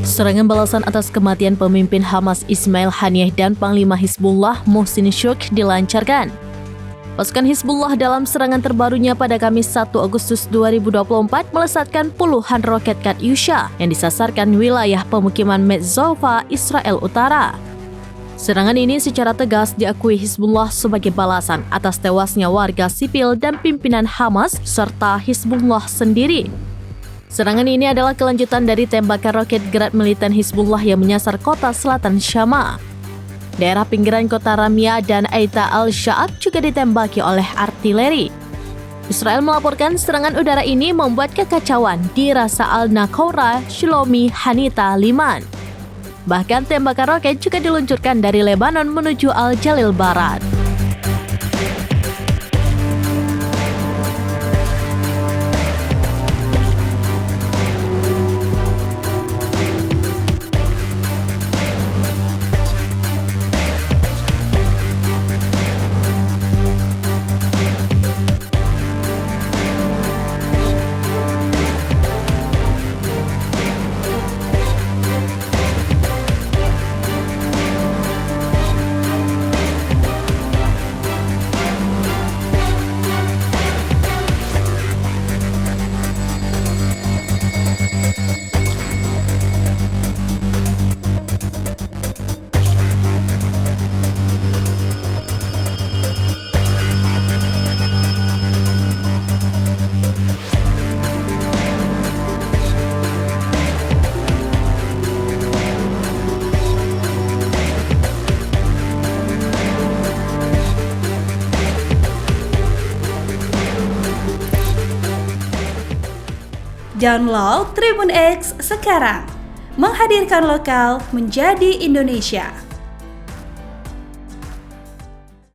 Serangan balasan atas kematian pemimpin Hamas Ismail Haniyeh dan Panglima Hizbullah Mohsin Shukr dilancarkan. Pasukan Hizbullah dalam serangan terbarunya pada Kamis 1 Agustus 2024 melesatkan puluhan roket Katyusha yang disasarkan wilayah pemukiman Metzofa, Israel Utara. Serangan ini secara tegas diakui Hizbullah sebagai balasan atas tewasnya warga sipil dan pimpinan Hamas serta Hizbullah sendiri. Serangan ini adalah kelanjutan dari tembakan roket Grad militan Hizbullah yang menyasar kota selatan Syama. Daerah pinggiran kota Ramia dan Aita al-Sha'ab juga ditembaki oleh artileri. Israel melaporkan serangan udara ini membuat kekacauan di Rasa al-Naqoura, Shlomi, Hanita, Liman. Bahkan tembakan roket juga diluncurkan dari Lebanon menuju Al-Jalil Barat. Download Tribun X sekarang, menghadirkan lokal menjadi Indonesia.